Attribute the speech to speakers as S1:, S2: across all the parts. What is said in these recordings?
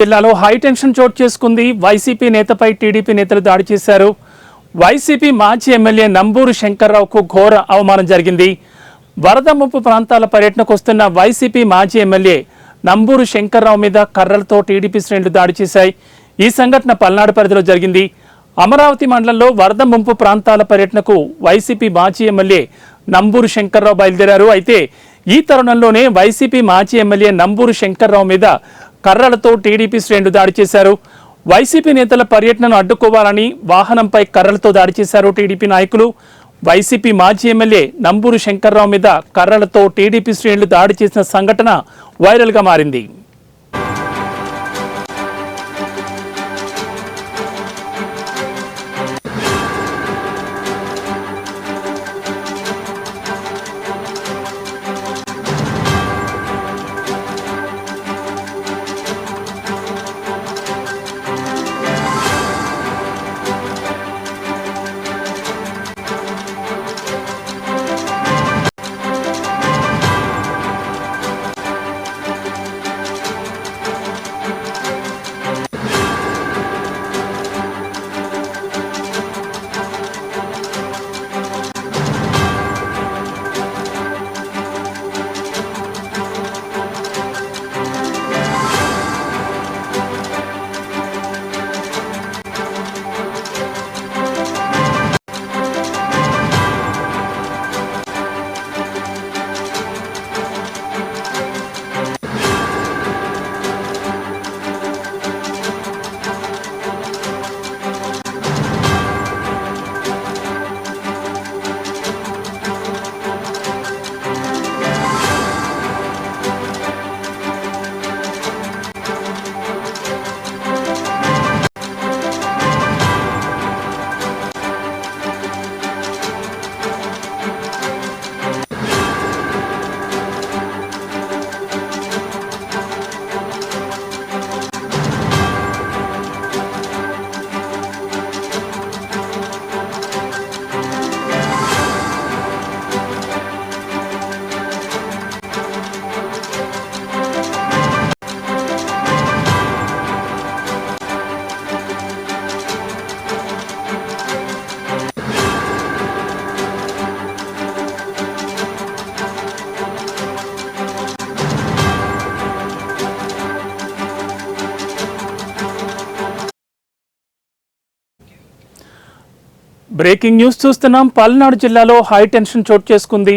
S1: జిల్లాలో high tension చోటు చేసుకుంది. వైసీపీ నేతపై టీడీపీ నేతలు దాడి చేశారు. వైసీపీ మాజీ ఎమ్మెల్యే నంబూరు శంకర్రావుకు ఘోర అవమానం జరిగింది. వరద ముప్పు ప్రాంతాల పర్యటనకు వస్తున్న వైసీపీ మాజీ ఎమ్మెల్యే నంబూరు శంకర్రావు మీద కర్రలతో టీడీపీ శ్రేణులు దాడి చేశాయి. ఈ సంఘటన పల్నాడు పరిధిలో జరిగింది. అమరావతి మండలంలో వరద ముంపు ప్రాంతాల పర్యటనకు వైసీపీ మాజీ ఎమ్మెల్యే నంబూరు శంకర్రావు బయలుదేరారు. అయితే ఈ తరుణంలోనే వైసీపీ మాజీ ఎమ్మెల్యే నంబూరు శంకర్రావు మీద కర్రలతో టీడీపీ శ్రేణులు దాడి చేశారు. వైసీపీ నేతల పర్యటనను అడ్డుకోవాలని వాహనంపై కర్రలతో దాడి చేశారు టీడీపీ నాయకులు. వైసీపీ మాజీ ఎమ్మెల్యే నంబూరు శంకర్రావు మీద కర్రలతో టీడీపీ శ్రేణులు దాడి చేసిన సంఘటన వైరల్గా మారింది. బ్రేకింగ్ న్యూస్ చూస్తున్నాం. పల్నాడు జిల్లాలో హై టెన్షన్ చోటు చేసుకుంది.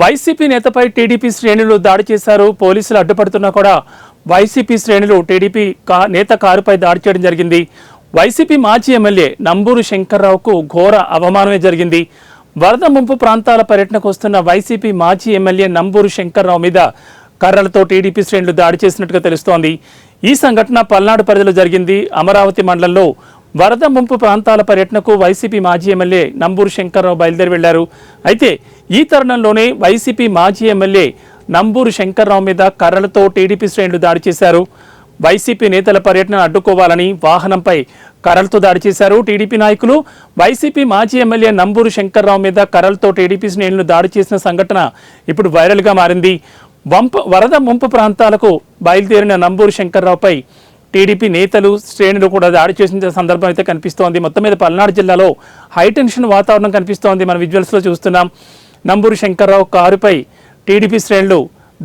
S1: వైసీపీ నేతపై టీడీపీ శ్రేణులు దాడి చేశారు. పోలీసులు అడ్డుపడుతున్నా కూడా వైసీపీ శ్రేణులు టీడీపీ నేత కారుపై దాడి చేయడం జరిగింది. వైసీపీ మాజీ ఎమ్మెల్యే నంబూరు శంకర్రావుకు ఘోర అవమానమే జరిగింది. వరద ముంపు ప్రాంతాల పర్యటనకు వస్తున్న వైసీపీ మాజీ ఎమ్మెల్యే నంబూరు శంకర్రావు మీద కర్రలతో టీడీపీ శ్రేణులు దాడి చేసినట్టుగా తెలుస్తోంది. ఈ సంఘటన పల్నాడు పరిధిలో జరిగింది. అమరావతి మండలంలో వరద ముంపు ప్రాంతాల పర్యటనకు వైసీపీ మాజీ ఎమ్మెల్యే నంబూరు శంకర్రావు బయలుదేరి వెళ్లారు. అయితే ఈ తరుణంలోనే వైసీపీ మాజీ ఎమ్మెల్యే నంబూరు శంకర్రావు మీద కర్రలతో టీడీపీ శ్రేణులు దాడి చేశారు. వైసీపీ నేతల పర్యటన అడ్డుకోవాలని వాహనంపై కర్రలతో దాడి చేశారు టీడీపీ నాయకులు. వైసీపీ మాజీ ఎమ్మెల్యే నంబూరు శంకర్రావు మీద కర్రలతో టీడీపీ శ్రేణులు దాడి చేసిన సంఘటన ఇప్పుడు వైరల్గా మారింది. వరద ముంపు ప్రాంతాలకు బయలుదేరిన నంబూరు శంకర్రావుపై టీడీపీ నేతలు శ్రేణులు కూడా దాడి చేసిన సందర్భం అయితే కనిపిస్తోంది. మొత్తం మీద పల్నాడు జిల్లాలో హైటెన్షన్ వాతావరణం కనిపిస్తోంది. మన విజువల్స్లో చూస్తున్నాం. నంబూరు శంకర్రావు కారుపై టీడీపీ శ్రేణులు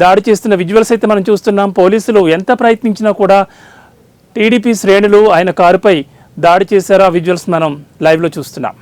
S1: దాడి చేస్తున్న విజువల్స్ అయితే మనం చూస్తున్నాం. పోలీసులు ఎంత ప్రయత్నించినా కూడా టీడీపీ శ్రేణులు ఆయన కారుపై దాడి చేశారో ఆ విజువల్స్ మనం లైవ్లో చూస్తున్నాం.